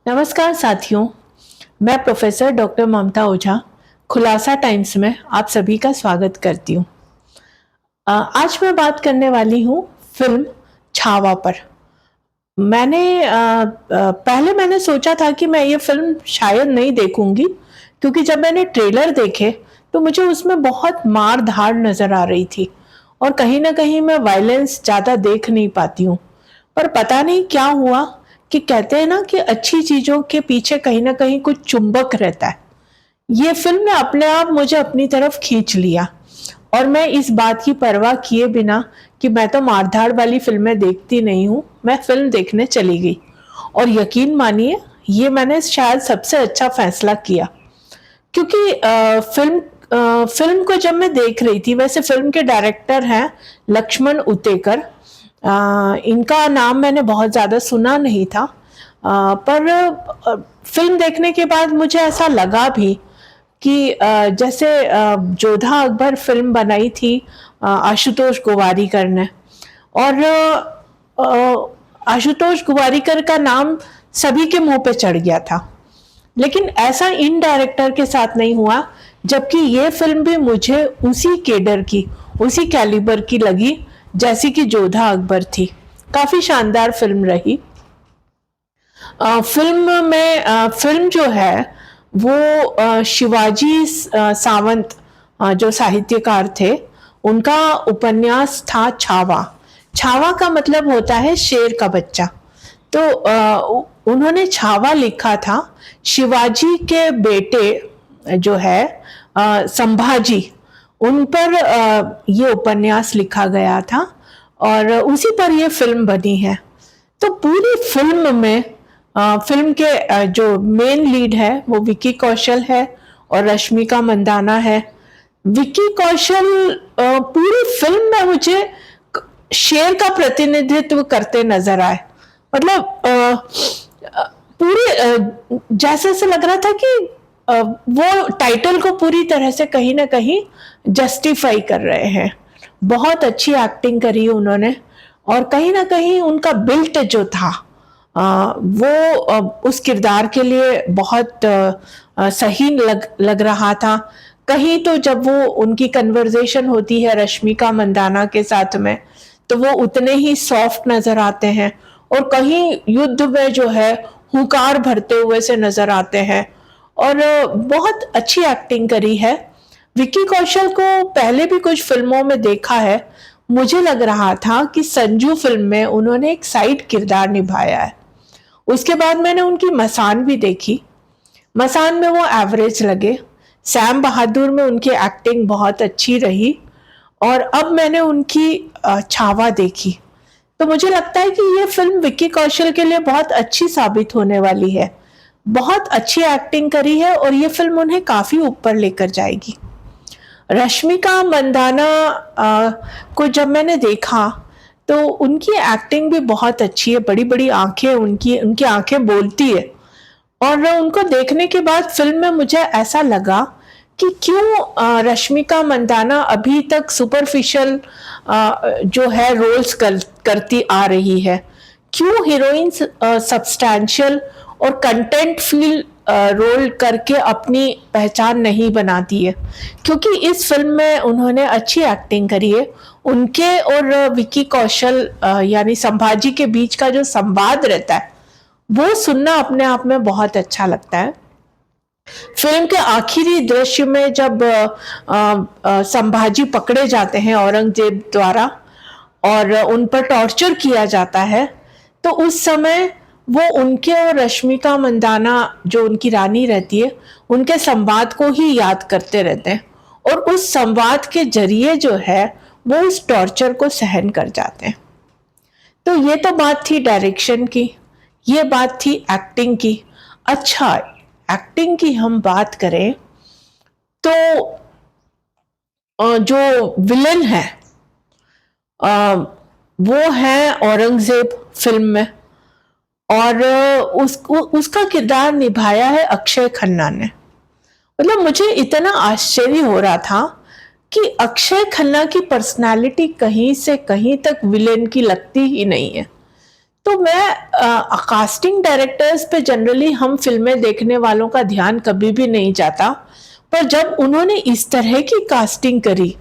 नमस्कार साथियों, मैं प्रोफेसर डॉक्टर ममता ओझा खुलासा टाइम्स में आप सभी का स्वागत करती हूँ। आज मैं बात करने वाली हूँ फिल्म छावा पर। पहले मैंने सोचा था कि मैं ये फिल्म शायद नहीं देखूंगी, क्योंकि जब मैंने ट्रेलर देखे तो मुझे उसमें बहुत मार धाड़ नजर आ रही थी और कहीं ना कहीं मैं वायलेंस ज़्यादा देख नहीं पाती हूँ। पर पता नहीं क्या हुआ कि कहते हैं ना कि अच्छी चीज़ों के पीछे कहीं ना कहीं कुछ चुंबक रहता है। ये फिल्म ने अपने आप मुझे अपनी तरफ खींच लिया और मैं इस बात की परवाह किए बिना कि मैं तो मारधाड़ वाली फिल्में देखती नहीं हूँ, मैं फिल्म देखने चली गई। और यकीन मानिए, ये मैंने शायद सबसे अच्छा फैसला किया, क्योंकि फिल्म को जब मैं देख रही थी, वैसे फिल्म के डायरेक्टर हैं लक्ष्मण उतेकर। इनका नाम मैंने बहुत ज़्यादा सुना नहीं था, पर फिल्म देखने के बाद मुझे ऐसा लगा भी कि जैसे जोधा अकबर फिल्म बनाई थी आशुतोष गोवारिकर ने, और आशुतोष गोवारिकर का नाम सभी के मुंह पे चढ़ गया था। लेकिन ऐसा इन डायरेक्टर के साथ नहीं हुआ, जबकि ये फिल्म भी मुझे उसी केडर की, उसी कैलिबर की लगी जैसी कि जोधा अकबर थी। काफी शानदार फिल्म रही। फिल्म जो है वो शिवाजी सावंत जो साहित्यकार थे, उनका उपन्यास था छावा। छावा का मतलब होता है शेर का बच्चा। तो उन्होंने छावा लिखा था। शिवाजी के बेटे जो है संभाजी, उन पर ये उपन्यास लिखा गया था और उसी पर ये फिल्म बनी है। तो पूरी फिल्म में फिल्म के जो मेन लीड है वो विक्की कौशल है और रश्मिका मंदाना है। विक्की कौशल पूरी फिल्म में मुझे शेर का प्रतिनिधित्व करते नजर आए। मतलब पूरी जैसे से लग रहा था कि वो टाइटल को पूरी तरह से कहीं ना कहीं जस्टिफाई कर रहे हैं। बहुत अच्छी एक्टिंग करी उन्होंने और कहीं ना कहीं उनका बिल्ट जो था वो उस किरदार के लिए बहुत सही लग रहा था। कहीं तो जब वो उनकी कन्वर्सेशन होती है रश्मिका मंदाना के साथ में, तो वो उतने ही सॉफ्ट नजर आते हैं, और कहीं युद्ध में जो है हुंकार भरते हुए से नजर आते हैं। और बहुत अच्छी एक्टिंग करी है। विक्की कौशल को पहले भी कुछ फिल्मों में देखा है। मुझे लग रहा था कि संजू फिल्म में उन्होंने एक साइड किरदार निभाया है। उसके बाद मैंने उनकी मसान भी देखी। मसान में वो एवरेज लगे। सैम बहादुर में उनकी एक्टिंग बहुत अच्छी रही। और अब मैंने उनकी छावा देखी, तो मुझे लगता है कि ये फिल्म विक्की कौशल के लिए बहुत अच्छी साबित होने वाली है। बहुत अच्छी एक्टिंग करी है और ये फिल्म उन्हें काफी ऊपर लेकर जाएगी। रश्मिका मंदाना को जब मैंने देखा तो उनकी एक्टिंग भी बहुत अच्छी है। बड़ी बड़ी आंखें, उनकी आंखें बोलती है। और उनको देखने के बाद फिल्म में मुझे ऐसा लगा कि क्यों रश्मिका मंदाना अभी तक सुपरफिशियल जो है रोल्स करती आ रही है, क्यों हीरोइन सब्सटैंशियल और कंटेंट फील रोल करके अपनी पहचान नहीं बनाती है। क्योंकि इस फिल्म में उन्होंने अच्छी एक्टिंग करी है। उनके और विक्की कौशल यानी संभाजी के बीच का जो संवाद रहता है वो सुनना अपने आप में बहुत अच्छा लगता है। फिल्म के आखिरी दृश्य में जब संभाजी पकड़े जाते हैं औरंगजेब द्वारा और उन पर टॉर्चर किया जाता है, तो उस समय वो उनके और रश्मिका मंदाना जो उनकी रानी रहती है, उनके संवाद को ही याद करते रहते हैं और उस संवाद के जरिए जो है वो उस टॉर्चर को सहन कर जाते हैं। तो ये तो बात थी डायरेक्शन की, ये बात थी एक्टिंग की। अच्छा, एक्टिंग की हम बात करें तो जो विलेन है वो है औरंगजेब फिल्म में, और उसका किरदार निभाया है अक्षय खन्ना ने। मतलब मुझे इतना आश्चर्य हो रहा था कि अक्षय खन्ना की पर्सनालिटी कहीं से कहीं तक विलेन की लगती ही नहीं है। तो मैं कास्टिंग डायरेक्टर्स पे जनरली हम फिल्में देखने वालों का ध्यान कभी भी नहीं जाता, पर जब उन्होंने इस तरह की कास्टिंग करी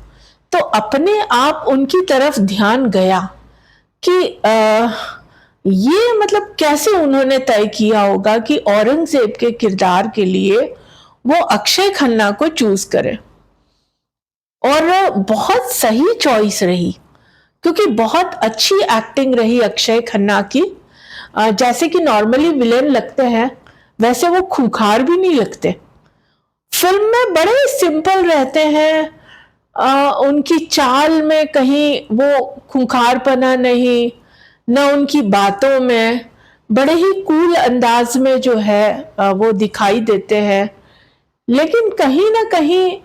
तो अपने आप उनकी तरफ ध्यान गया कि ये मतलब कैसे उन्होंने तय किया होगा कि औरंगजेब के किरदार के लिए वो अक्षय खन्ना को चूज करे। और बहुत सही चॉइस रही, क्योंकि बहुत अच्छी एक्टिंग रही अक्षय खन्ना की। जैसे कि नॉर्मली विलेन लगते हैं वैसे वो खूंखार भी नहीं लगते। फिल्म में बड़े सिंपल रहते हैं, उनकी चाल में कहीं वो खूंखारपना नहीं, न उनकी बातों में, बड़े ही कूल अंदाज में जो है वो दिखाई देते हैं। लेकिन कहीं ना कहीं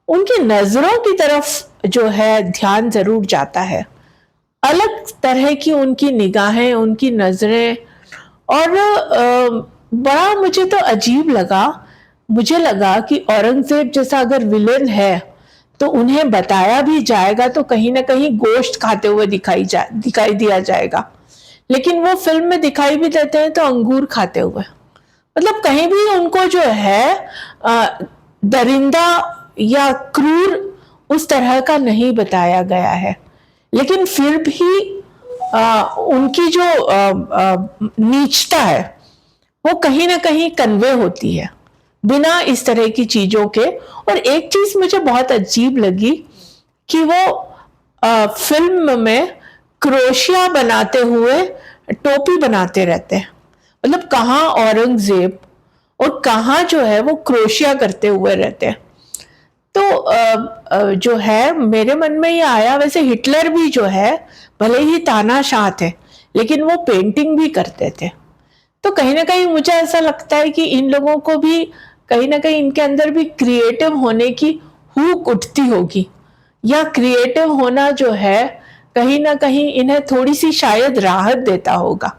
उनकी नजरों की तरफ जो है ध्यान जरूर जाता है। अलग तरह की उनकी निगाहें, उनकी नजरें। और बड़ा मुझे तो अजीब लगा, मुझे लगा कि औरंगजेब जैसा अगर विलेन है तो उन्हें बताया भी जाएगा तो कहीं ना कहीं गोश्त खाते हुए दिखाई दिया जाएगा, लेकिन वो फिल्म में दिखाई भी देते हैं तो अंगूर खाते हुए। मतलब कहीं भी उनको जो है दरिंदा या क्रूर उस तरह का नहीं बताया गया है। लेकिन फिर भी उनकी जो नीचता है वो कहीं ना कहीं कन्वे होती है बिना इस तरह की चीजों के। और एक चीज मुझे बहुत अजीब लगी कि वो फिल्म में क्रोशिया बनाते हुए टोपी बनाते रहते हैं। मतलब कहाँ औरंगजेब और कहाँ जो है वो क्रोशिया करते हुए रहते हैं। तो जो है मेरे मन में ये आया, वैसे हिटलर भी जो है भले ही तानाशाह थे लेकिन वो पेंटिंग भी करते थे। तो कहीं ना कहीं मुझे ऐसा लगता है कि इन लोगों को भी कहीं ना कहीं इनके अंदर भी क्रिएटिव होने की हुक उठती होगी, या क्रिएटिव होना जो है कहीं ना कहीं इन्हें थोड़ी सी शायद राहत देता होगा।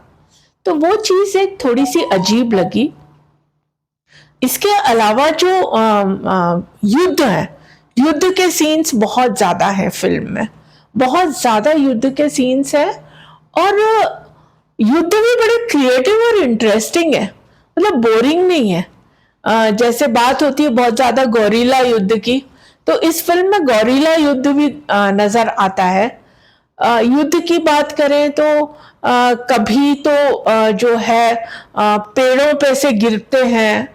तो वो चीज एक थोड़ी सी अजीब लगी। इसके अलावा जो युद्ध है, युद्ध के सीन्स बहुत ज्यादा है फिल्म में, बहुत ज्यादा युद्ध के सीन्स है। और युद्ध भी बड़े क्रिएटिव और इंटरेस्टिंग है, मतलब बोरिंग नहीं है। जैसे बात होती है बहुत ज्यादा गोरिल्ला युद्ध की, तो इस फिल्म में गोरिल्ला युद्ध भी नजर आता है। युद्ध की बात करें तो कभी तो जो है पेड़ों पे से गिरते हैं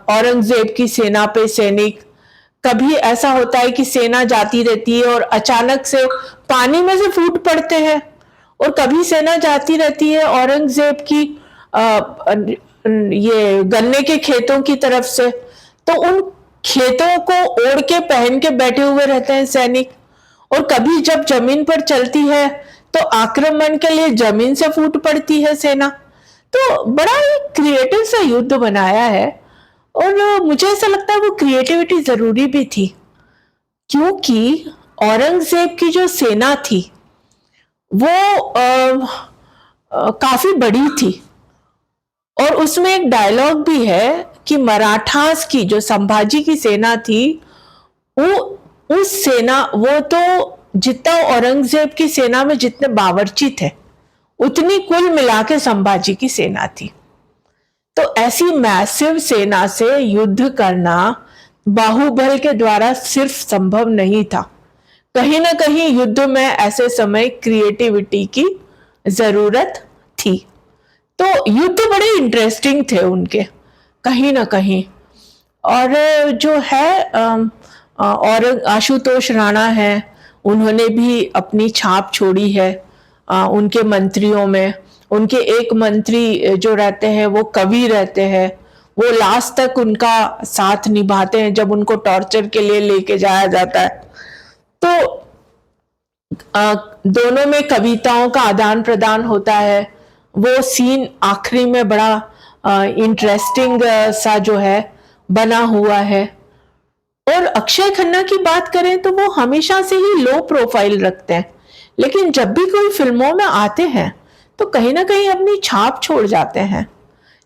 औरंगजेब की सेना पे सैनिक। कभी ऐसा होता है कि सेना जाती रहती है और अचानक से पानी में से फूट पड़ते हैं, और कभी सेना जाती रहती है औरंगजेब की ये गन्ने के खेतों की तरफ से, तो उन खेतों को ओढ़ के पहन के बैठे हुए रहते हैं सैनिक। और कभी जब जमीन पर चलती है तो आक्रमण के लिए जमीन से फूट पड़ती है सेना। तो बड़ा ही क्रिएटिव सा युद्ध बनाया है, और मुझे ऐसा लगता है वो क्रिएटिविटी जरूरी भी थी, क्योंकि औरंगजेब की जो सेना थी वो काफी बड़ी थी। और उसमें एक डायलॉग भी है कि मराठास की जो संभाजी की सेना थी वो उस सेना वो तो जितना औरंगजेब की सेना में जितने बावर्ची थे उतनी कुल मिला के संभाजी की सेना थी। तो ऐसी मैसिव सेना से युद्ध करना बाहुबल के द्वारा सिर्फ संभव नहीं था, कहीं ना कहीं युद्ध में ऐसे समय क्रिएटिविटी की जरूरत थी। तो युद्ध बड़े इंटरेस्टिंग थे उनके कहीं ना कहीं। और जो है और आशुतोष राणा है, उन्होंने भी अपनी छाप छोड़ी है उनके मंत्रियों में। उनके एक मंत्री जो रहते हैं वो कवि रहते हैं, वो लास्ट तक उनका साथ निभाते हैं जब उनको टॉर्चर के लिए लेके जाया जाता है। तो दोनों में कविताओं का आदान प्रदान होता है। वो सीन आखिरी में बड़ा इंटरेस्टिंग सा जो है बना हुआ है। और अक्षय खन्ना की बात करें तो वो हमेशा से ही लो प्रोफाइल रखते हैं, लेकिन जब भी कोई फिल्मों में आते हैं तो कहीं ना कहीं अपनी छाप छोड़ जाते हैं।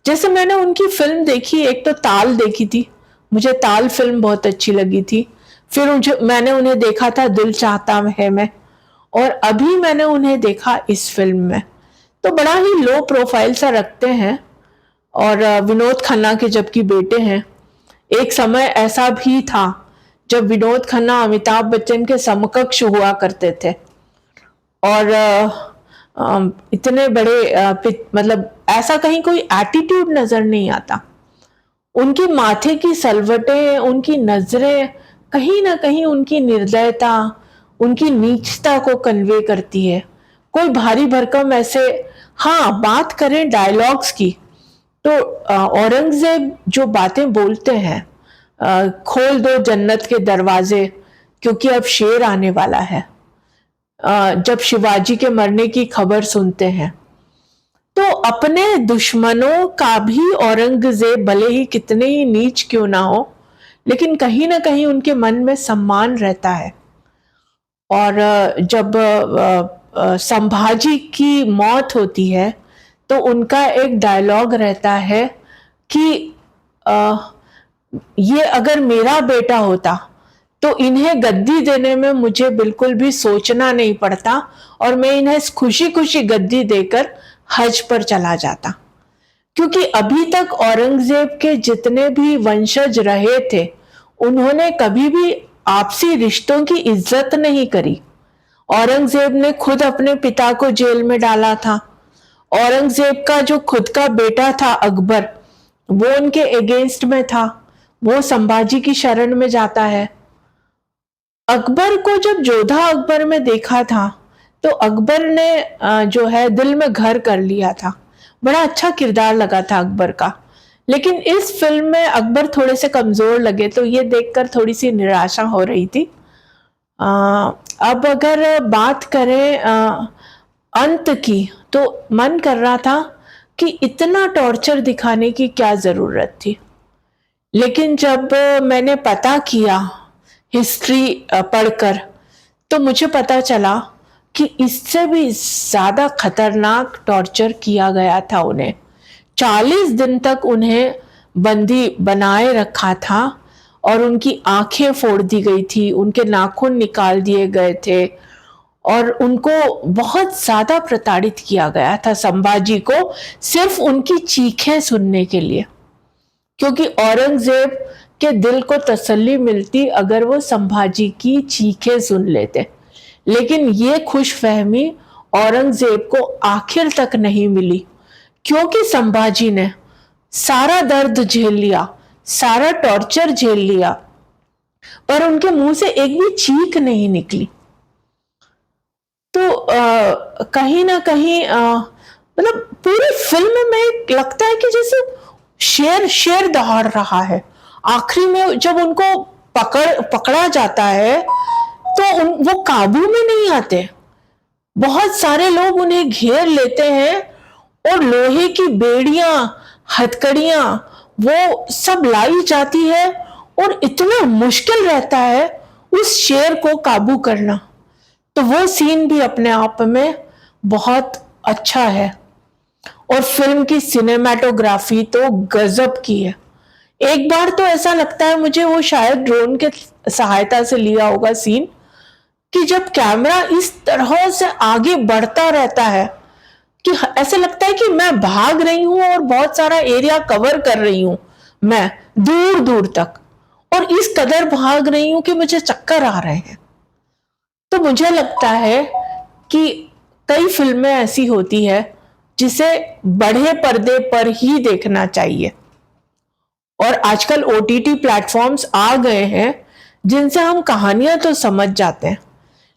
जैसे मैंने उनकी फिल्म देखी, एक तो ताल देखी थी, मुझे ताल फिल्म बहुत अच्छी लगी थी। फिर मैंने उन्हें देखा था दिल चाहता है मैं, और अभी मैंने उन्हें देखा इस फिल्म में। तो बड़ा ही लो प्रोफाइल सा रखते हैं। और विनोद खन्ना के जबकि बेटे हैं। एक समय ऐसा भी था जब विनोद खन्ना अमिताभ बच्चन के समकक्ष हुआ करते थे। और इतने बड़े मतलब ऐसा कहीं कोई एटीट्यूड नजर नहीं आता। उनकी माथे की सलवटें, उनकी नजरें कहीं ना कहीं उनकी निर्दयता, उनकी नीचता को कन्वे करती है। कोई भारी भरकम ऐसे, हाँ बात करें डायलॉग्स की तो औरंगजेब जो बातें बोलते हैं, खोल दो जन्नत के दरवाजे क्योंकि अब शेर आने वाला है, जब शिवाजी के मरने की खबर सुनते हैं, तो अपने दुश्मनों का भी औरंगजेब भले ही कितने ही नीच क्यों ना हो, लेकिन कहीं ना कहीं उनके मन में सम्मान रहता है। और जब संभाजी की मौत होती है तो उनका एक डायलॉग रहता है कि ये अगर मेरा बेटा होता तो इन्हें गद्दी देने में मुझे बिल्कुल भी सोचना नहीं पड़ता और मैं इन्हें खुशी खुशी गद्दी देकर हज पर चला जाता। क्योंकि अभी तक औरंगजेब के जितने भी वंशज रहे थे उन्होंने कभी भी आपसी रिश्तों की इज्जत नहीं करी। औरंगजेब ने खुद अपने पिता को जेल में डाला था। औरंगजेब का जो खुद का बेटा था अकबर, वो उनके अगेंस्ट में था, वो संभाजी की शरण में जाता है। अकबर को जब जोधा अकबर में देखा था तो अकबर ने जो है दिल में घर कर लिया था। बड़ा अच्छा किरदार लगा था अकबर का। लेकिन इस फिल्म में अकबर थोड़े से कमजोर लगे तो ये देखकर थोड़ी सी निराशा हो रही थी। अब अगर बात करें अंत की तो मन कर रहा था कि इतना टॉर्चर दिखाने की क्या जरूरत थी। लेकिन जब मैंने पता किया हिस्ट्री पढ़कर तो मुझे पता चला कि इससे भी ज्यादा खतरनाक टॉर्चर किया गया था उन्हें। 40 दिन तक उन्हें बंदी बनाए रखा था और उनकी आंखें फोड़ दी गई थी, उनके नाखून निकाल दिए गए थे और उनको बहुत ज्यादा प्रताड़ित किया गया था संभाजी को, सिर्फ उनकी चीखें सुनने के लिए। क्योंकि औरंगजेब के दिल को तसल्ली मिलती अगर वो संभाजी की चीखें सुन लेते। लेकिन ये खुशफहमी औरंगजेब को आखिर तक नहीं मिली, क्योंकि संभाजी ने सारा दर्द झेल लिया, सारा टॉर्चर झेल लिया, पर उनके मुंह से एक भी चीख नहीं निकली। तो कहीं ना कहीं मतलब पूरी फिल्म में लगता है कि जैसे शेर शेर दहाड़ रहा है। आखिरी में जब उनको पकड़ा जाता है तो वो काबू में नहीं आते। बहुत सारे लोग उन्हें घेर लेते हैं और लोहे की बेड़ियां, हथकड़ियां वो सब लाई जाती है और इतना मुश्किल रहता है उस शेर को काबू करना। तो वो सीन भी अपने आप में बहुत अच्छा है। और फिल्म की सिनेमैटोग्राफी तो गजब की है। एक बार तो ऐसा लगता है मुझे वो शायद ड्रोन के सहायता से लिया होगा सीन, कि जब कैमरा इस तरह से आगे बढ़ता रहता है कि ऐसे लगता है कि मैं भाग रही हूं और बहुत सारा एरिया कवर कर रही हूं मैं दूर दूर तक, और इस कदर भाग रही हूं कि मुझे चक्कर आ रहे हैं। तो मुझे लगता है कि कई फिल्में ऐसी होती है जिसे बड़े पर्दे पर ही देखना चाहिए। और आजकल OTT प्लेटफॉर्म्स आ गए हैं जिनसे हम कहानियां तो समझ जाते हैं,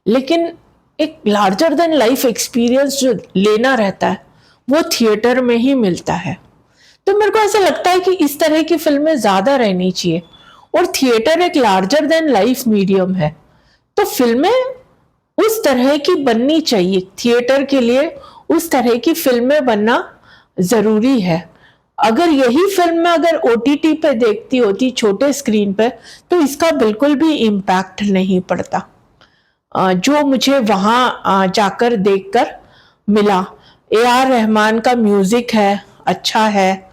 लेकिन एक लार्जर देन लाइफ एक्सपीरियंस जो लेना रहता है वो थिएटर में ही मिलता है। तो मेरे को ऐसा लगता है कि इस तरह की फिल्में ज्यादा रहनी चाहिए। और थिएटर एक लार्जर देन लाइफ मीडियम है, तो फिल्में उस तरह की बननी चाहिए। थिएटर के लिए उस तरह की फिल्में बनना जरूरी है। अगर यही फिल्म अगर OTT पे देखती होती छोटे स्क्रीन पे तो इसका बिल्कुल भी इम्पैक्ट नहीं पड़ता जो मुझे वहां जाकर देखकर मिला। AR रहमान का म्यूजिक है, अच्छा है।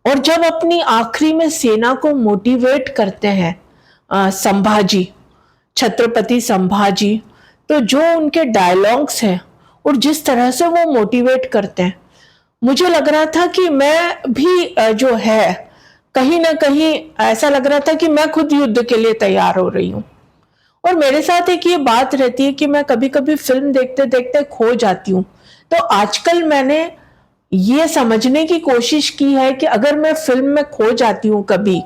और जब अपनी आखिरी में सेना को मोटिवेट करते हैं संभाजी, छत्रपति संभाजी, तो जो उनके डायलॉग्स हैं और जिस तरह से वो मोटिवेट करते हैं, मुझे लग रहा था कि मैं भी जो है कहीं ना कहीं ऐसा लग रहा था कि मैं खुद युद्ध के लिए तैयार हो रही हूँ। और मेरे साथ एक ये बात रहती है कि मैं कभी कभी फिल्म देखते देखते खो जाती हूँ। तो आजकल मैंने ये समझने की कोशिश की है कि अगर मैं फिल्म में खो जाती हूँ कभी,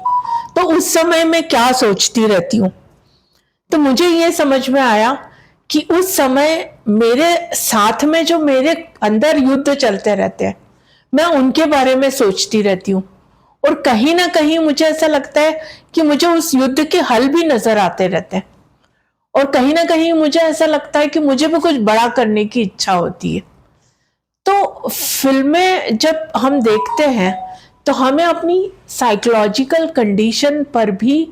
तो उस समय मैं क्या सोचती रहती हूँ। तो मुझे ये समझ में आया कि उस समय मेरे साथ में जो मेरे अंदर युद्ध चलते रहते हैं, मैं उनके बारे में सोचती रहती हूँ। और कहीं ना कहीं मुझे ऐसा लगता है कि मुझे उस युद्ध के हल भी नजर आते रहते हैं। और कहीं ना कहीं मुझे ऐसा लगता है कि मुझे भी कुछ बड़ा करने की इच्छा होती है। तो फिल्में जब हम देखते हैं तो हमें अपनी साइकोलॉजिकल कंडीशन पर भी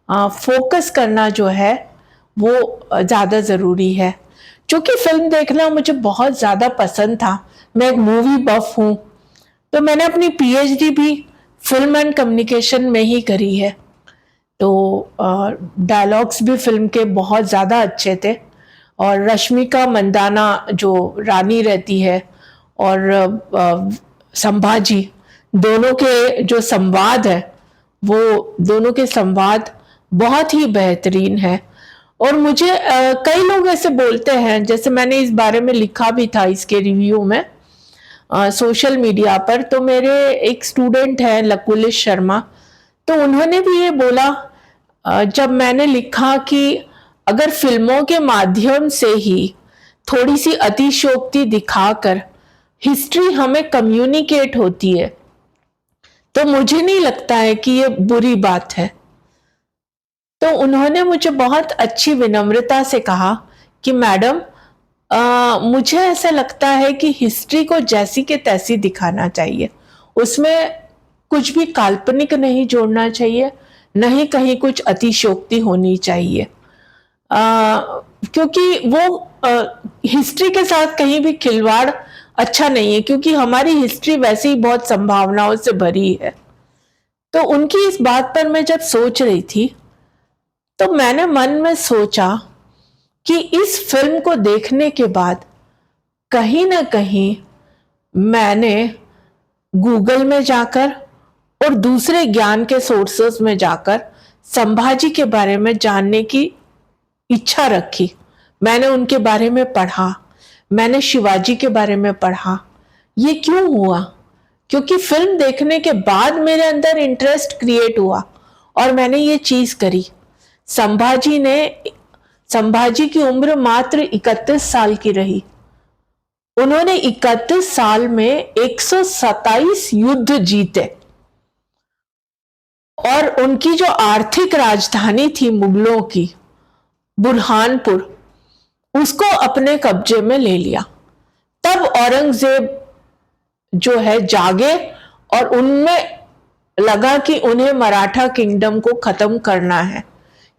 फोकस करना जो है वो ज़्यादा ज़रूरी है। क्योंकि फिल्म देखना मुझे बहुत ज़्यादा पसंद था, मैं एक मूवी बफ हूँ, तो मैंने अपनी पीएचडी भी फिल्म एंड कम्युनिकेशन में ही करी है। तो डायलॉग्स भी फिल्म के बहुत ज़्यादा अच्छे थे। और रश्मिका मंदाना जो रानी रहती है और संभाजी, दोनों के जो संवाद है वो दोनों के संवाद बहुत ही बेहतरीन है। और मुझे कई लोग ऐसे बोलते हैं, जैसे मैंने इस बारे में लिखा भी था इसके रिव्यू में सोशल मीडिया पर। तो मेरे एक स्टूडेंट है लकुलिश शर्मा, तो उन्होंने भी ये बोला जब मैंने लिखा कि अगर फिल्मों के माध्यम से ही थोड़ी सी अतिशयोक्ति दिखाकर हिस्ट्री हमें कम्युनिकेट होती है, तो मुझे नहीं लगता है कि ये बुरी बात है। तो उन्होंने मुझे बहुत अच्छी विनम्रता से कहा कि मैडम, मुझे ऐसा लगता है कि हिस्ट्री को जैसी के तैसी दिखाना चाहिए, उसमें कुछ भी काल्पनिक नहीं जोड़ना चाहिए, नहीं कहीं कुछ अतिशयोक्ति होनी चाहिए। क्योंकि वो हिस्ट्री के साथ कहीं भी खिलवाड़ अच्छा नहीं है, क्योंकि हमारी हिस्ट्री वैसे ही बहुत संभावनाओं से भरी है। तो उनकी इस बात पर मैं जब सोच रही थी, तो मैंने मन में सोचा कि इस फिल्म को देखने के बाद कहीं ना कहीं मैंने गूगल में जाकर और दूसरे ज्ञान के सोर्सेस में जाकर संभाजी के बारे में जानने की इच्छा रखी। मैंने उनके बारे में पढ़ा, मैंने शिवाजी के बारे में पढ़ा। ये क्यों हुआ? क्योंकि फिल्म देखने के बाद मेरे अंदर इंटरेस्ट क्रिएट हुआ और मैंने ये चीज करी। संभाजी की उम्र मात्र 31 साल की रही। उन्होंने 31 साल में 127 युद्ध जीते और उनकी जो आर्थिक राजधानी थी मुगलों की, बुरहानपुर, उसको अपने कब्जे में ले लिया। तब औरंगजेब जो है जागे और उनमें लगा कि उन्हें मराठा किंगडम को खत्म करना है,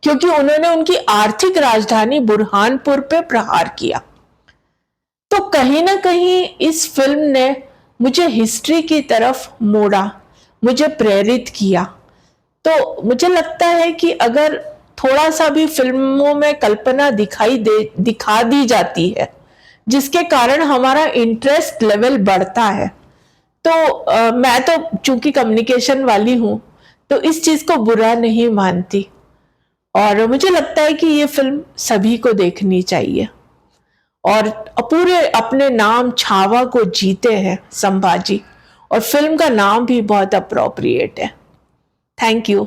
क्योंकि उन्होंने उनकी आर्थिक राजधानी बुरहानपुर पे प्रहार किया। तो कहीं ना कहीं इस फिल्म ने मुझे हिस्ट्री की तरफ मोड़ा, मुझे प्रेरित किया। तो मुझे लगता है कि अगर थोड़ा सा भी फिल्मों में कल्पना दिखा दी जाती है, जिसके कारण हमारा इंटरेस्ट लेवल बढ़ता है, तो मैं तो चूंकि कम्युनिकेशन वाली हूं, तो इस चीज को बुरा नहीं मानती। और मुझे लगता है कि ये फिल्म सभी को देखनी चाहिए। और पूरे अपने नाम छावा को जीते हैं संभाजी, और फिल्म का नाम भी बहुत अप्रोप्रिएट है। Thank you.